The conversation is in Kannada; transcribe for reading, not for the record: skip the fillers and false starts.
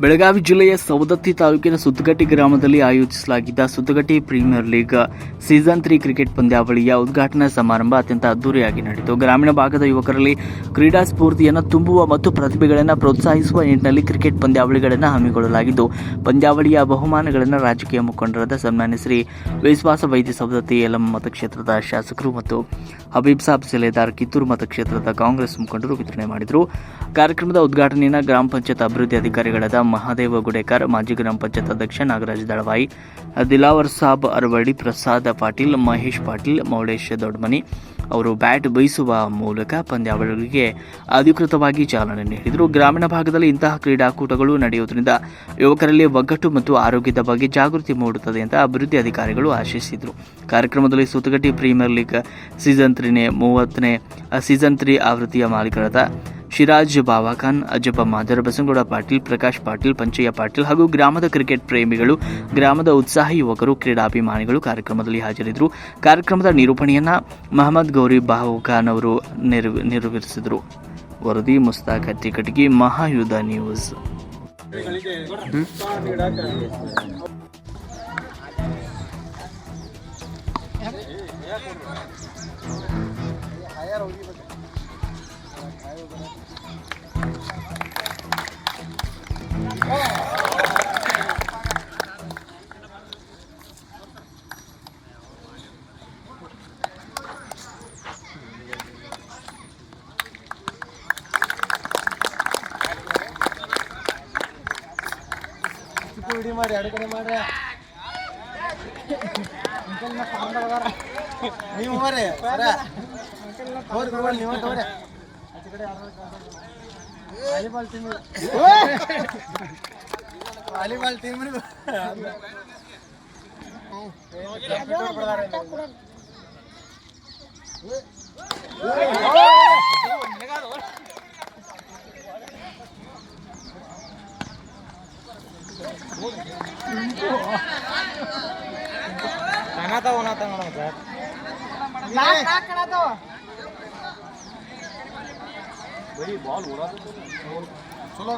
ಬೆಳಗಾವಿ ಜಿಲ್ಲೆಯ ಸವದತ್ತಿ ತಾಲೂಕಿನ ಸುತ್ತಗಟ್ಟಿ ಗ್ರಾಮದಲ್ಲಿ ಆಯೋಜಿಸಲಾಗಿದ್ದ ಸುತ್ತಗಟ್ಟಿ ಪ್ರೀಮಿಯರ್ ಲೀಗ್ ಸೀಸನ್ 3 ಕ್ರಿಕೆಟ್ ಪಂದ್ಯಾವಳಿಯ ಉದ್ಘಾಟನಾ ಸಮಾರಂಭ ಅತ್ಯಂತ ಅದ್ದೂರಿಯಾಗಿ ನಡೆಯಿತು. ಗ್ರಾಮೀಣ ಭಾಗದ ಯುವಕರಲ್ಲಿ ಕ್ರೀಡಾ ಸ್ಫೂರ್ತಿಯನ್ನು ತುಂಬುವ ಮತ್ತು ಪ್ರತಿಭೆಗಳನ್ನು ಪ್ರೋತ್ಸಾಹಿಸುವ ನಿಟ್ಟಿನಲ್ಲಿ ಕ್ರಿಕೆಟ್ ಪಂದ್ಯಾವಳಿಗಳನ್ನು ಹಮ್ಮಿಕೊಳ್ಳಲಾಗಿದ್ದು, ಪಂದ್ಯಾವಳಿಯ ಬಹುಮಾನಗಳನ್ನು ರಾಜಕೀಯ ಮುಖಂಡರಾದ ಸನ್ಮಾನ್ಯ ಶ್ರೀ ವಿಶ್ವಾಸ ವೈದ್ಯ ಸವದತ್ತಿ ಯಲ್ಲಮ್ಮ ಮತಕ್ಷೇತ್ರದ ಶಾಸಕರು ಮತ್ತು ಹಬೀಬ್ ಸಾಬ್ ಸೆಲೆದಾರ್ ಕಿತ್ತೂರು ಮತಕ್ಷೇತ್ರದ ಕಾಂಗ್ರೆಸ್ ಮುಖಂಡರು ವಿತರಣೆ ಮಾಡಿದರು. ಕಾರ್ಯಕ್ರಮದ ಉದ್ಘಾಟನೆಯನ್ನು ಗ್ರಾಮ ಪಂಚಾಯತ್ ಅಭಿವೃದ್ಧಿ ಅಧಿಕಾರಿಗಳಾದ ಮಹಾದೇವ ಗುಡೇಕರ್, ಮಾಜಿ ಗ್ರಾಮ ಪಂಚಾಯತ್ ಅಧ್ಯಕ್ಷ ನಾಗರಾಜ್ ದಳವಾಯಿ, ದಿಲಾವರ್ ಸಾಬ್ ಅರವಳ್ಳಿ, ಪ್ರಸಾದ್ ಪಾಟೀಲ್, ಮಹೇಶ್ ಪಾಟೀಲ್, ಮೌಳೇಶ್ ದೊಡ್ಡಮನಿ ಅವರು ಬ್ಯಾಟ್ ಬೀಸುವ ಮೂಲಕ ಪಂದ್ಯಾವಳಿಗೆ ಅಧಿಕೃತವಾಗಿ ಚಾಲನೆ ನೀಡಿದರು. ಗ್ರಾಮೀಣ ಭಾಗದಲ್ಲಿ ಇಂತಹ ಕ್ರೀಡಾಕೂಟಗಳು ನಡೆಯುವುದರಿಂದ ಯುವಕರಲ್ಲಿ ಒಗ್ಗಟ್ಟು ಮತ್ತು ಆರೋಗ್ಯದ ಬಗ್ಗೆ ಜಾಗೃತಿ ಮೂಡುತ್ತದೆ ಅಂತ ಅಭಿವೃದ್ಧಿ ಅಧಿಕಾರಿಗಳು ಆಶಿಸಿದರು. ಕಾರ್ಯಕ್ರಮದಲ್ಲಿ ಸುತ್ತಗಟ್ಟಿ ಪ್ರೀಮಿಯರ್ ಲೀಗ್ ಸೀಸನ್ 3 ಆವೃತ್ತಿಯ ಮಾಲೀಕರಾದ ಶಿರಾಜ್ ಬಾವಾಖಾನ್, ಅಜ್ಜಪ್ಪ ಮಾದರ್, ಬಸನಗೌಡ ಪಾಟೀಲ್, ಪ್ರಕಾಶ್ ಪಾಟೀಲ್, ಪಂಚಯ್ಯ ಪಾಟೀಲ್ ಹಾಗೂ ಗ್ರಾಮದ ಕ್ರಿಕೆಟ್ ಪ್ರೇಮಿಗಳು, ಗ್ರಾಮದ ಉತ್ಸಾಹಿ ಯುವಕರು, ಕ್ರೀಡಾಭಿಮಾನಿಗಳು ಕಾರ್ಯಕ್ರಮದಲ್ಲಿ ಹಾಜರಿದ್ದರು. ಕಾರ್ಯಕ್ರಮದ ನಿರೂಪಣೆಯನ್ನು ಮಹಮ್ಮದ್ ಗೌರಿ ಬಾವುಖಾನ್ ಅವರು ನೆರವೇರಿಸಿದರು. ವರದಿ ಮುಸ್ತಾಕ್ ಹಟ್ಟಿಕಟಗಿ, ಮಹಾಯುಧ ನ್ಯೂಸ್. ಮಾಡಿ ಅಡುಗೆ ಮಾಡ್ರಿ ನೀವು ಬರ್ರಿ ನೀವು ತೋರಿ ವಾಲಿಬಾಲ್ ಟೀಮ್ ಚಲೋ